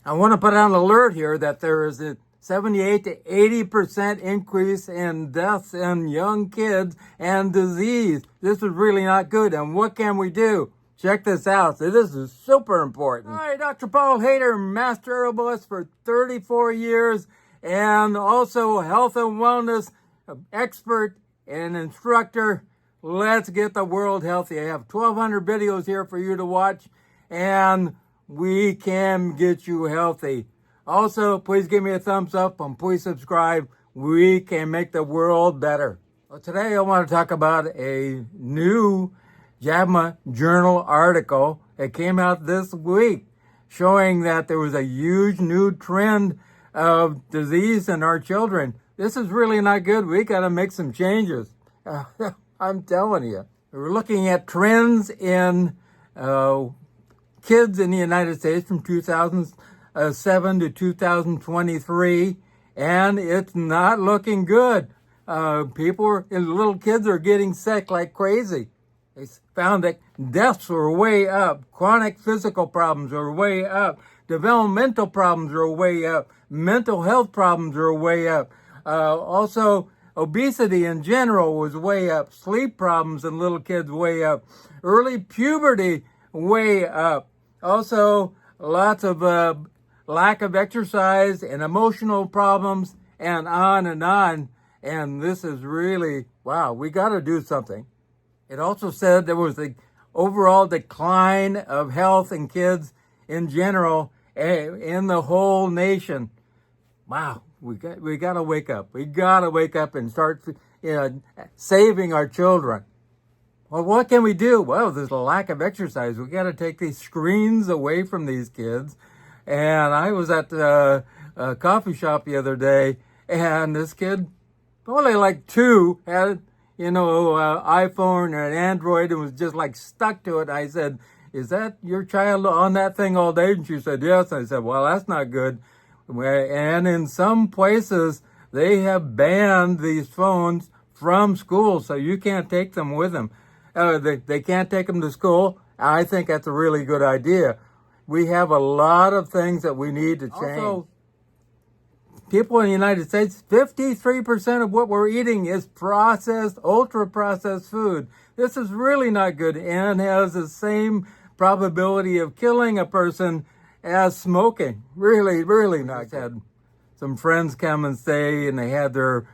I want to put out an alert here that there is a 78 to 80% increase in deaths in young kids and disease. This is really not good. And what can we do? Check this out. So this is super important. Hi, Dr. Paul Haider, Master Herbalist for 34 years and also health and wellness expert and instructor. Let's get the world healthy. I have 1,200 videos here for you to watch, and we can get you healthy. Also, please give me a thumbs up and please subscribe. We can make the world better. Well, today I want to talk about a new JAMA journal article that came out this week showing that there was a huge new trend of disease in our children. This is really not good. We got to make some changes. I'm telling you. We're looking at trends in kids in the United States from 2007 to 2023, and it's not looking good. Little kids are getting sick like crazy. They found that deaths were way up, chronic physical problems are way up, developmental problems are way up, mental health problems are way up. Also, obesity in general was way up, sleep problems in little kids way up, early puberty way up. Also, lots of lack of exercise and emotional problems and on and on. And this is really, wow, we got to do something. It also said there was the overall decline of health in kids in general in the whole nation. Wow, we got to wake up. We got to wake up and start saving our children. Well, what can we do? Well, there's a lack of exercise. We got to take these screens away from these kids. And I was at a coffee shop the other day, and this kid, only like 2, had iPhone or an Android and was just like stuck to it. I said, "Is that your child on that thing all day?" And she said, "Yes." I said, "Well, that's not good." And in some places, they have banned these phones from school, so you can't take them with them. They can't take them to school. I think that's a really good idea. We have a lot of things that we need to change. Also, people in the United States, 53% of what we're eating is processed, ultra-processed food. This is really not good and has the same probability of killing a person as smoking. Really, really not good. I had some friends come and stay, and they had their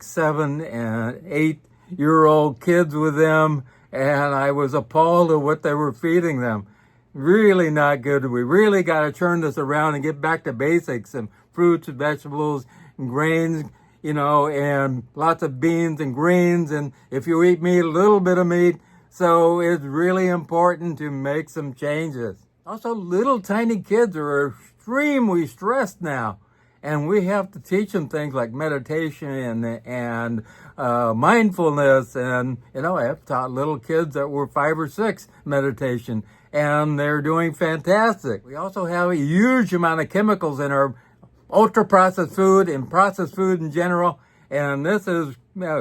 7 and 8-year-old kids with them, and I was appalled at what they were feeding them. Really not good. We really got to turn this around and get back to basics and fruits and vegetables and grains, and lots of beans and greens. And if you eat meat, a little bit of meat. So it's really important to make some changes. Also, little tiny kids are extremely stressed now. And we have to teach them things like meditation and mindfulness. And, I have taught little kids that were 5 or 6 meditation, and they're doing fantastic. We also have a huge amount of chemicals in our ultra-processed food and processed food in general. And this is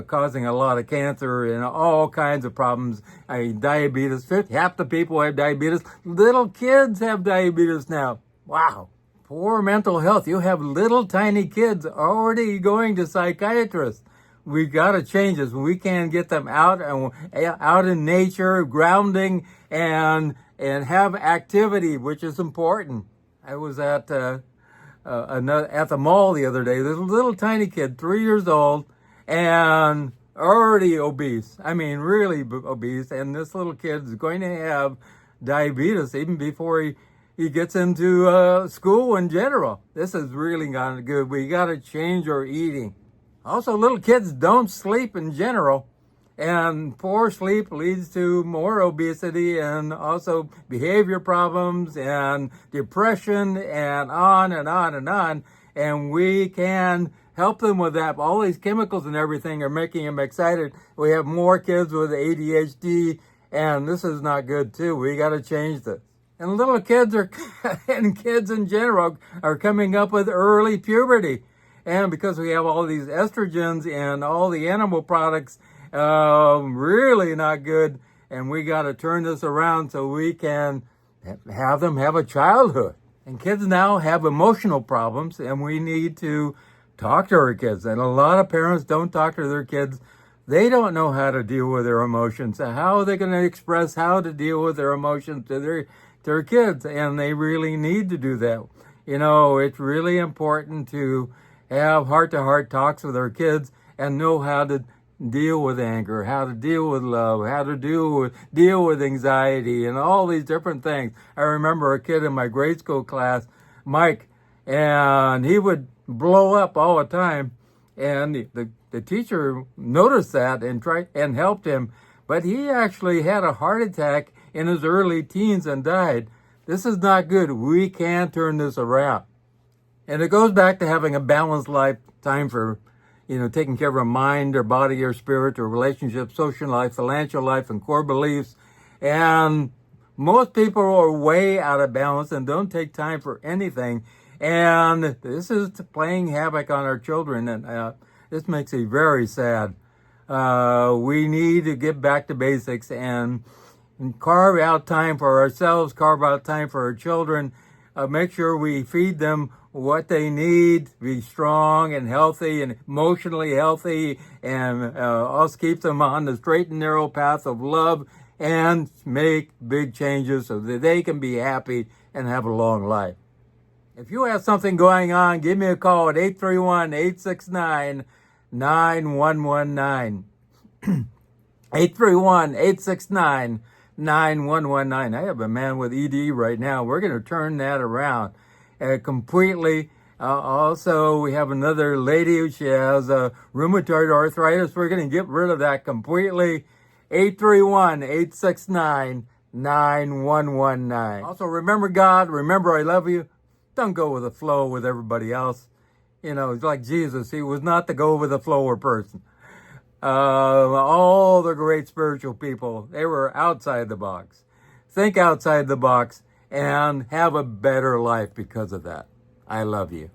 causing a lot of cancer and all kinds of problems. Diabetes, half the people have diabetes. Little kids have diabetes now. Wow. Poor mental health. You have little tiny kids already going to psychiatrists. We got to change this. We can get them out in nature, grounding, and have activity, which is important. I was at the mall the other day. There's a little tiny kid, 3 years old, and already obese. I mean, really obese. And this little kid is going to have diabetes even before he gets into school in general. This is really not good. We got to change our eating. Also, little kids don't sleep in general, and poor sleep leads to more obesity and also behavior problems and depression and on and on and on. And we can help them with that. All these chemicals and everything are making them excited. We have more kids with ADHD, and this is not good too. We got to change this. And little kids and kids in general are coming up with early puberty. And because we have all these estrogens and all the animal products, really not good. And we got to turn this around so we can have them have a childhood. And kids now have emotional problems, and we need to talk to our kids. And a lot of parents don't talk to their kids. They don't know how to deal with their emotions. How are they going to express how to deal with their emotions to their kids? And they really need to do that. You know, it's really important to have heart-to-heart talks with our kids and know how to deal with anger, how to deal with love, how to deal with anxiety, and all these different things. I remember a kid in my grade school class, Mike, and he would blow up all the time, and the teacher noticed that and tried and helped him, but he actually had a heart attack in his early teens and died. This is not good. We can turn this around. And it goes back to having a balanced life, time for, taking care of our mind, our body, our spirit, our relationships, social life, financial life, and core beliefs. And most people are way out of balance and don't take time for anything. And this is playing havoc on our children, and this makes me very sad. We need to get back to basics and carve out time for ourselves, carve out time for our children, make sure we feed them what they need to be strong and healthy and emotionally healthy, and us keep them on the straight and narrow path of love and make big changes so that they can be happy and have a long life. If you have something going on, give me a call at 831-869-9119. 831-869-9119. I have a man with ED right now. We're going to turn that around completely. Also, we have another lady. She has rheumatoid arthritis. We're going to get rid of that completely. 831-869-9119. Also, remember God. Remember I love you. Don't go with the flow with everybody else. It's like Jesus. He was not the go with the flower person. All the great spiritual people, they were outside the box. Think outside the box and have a better life because of that. I love you.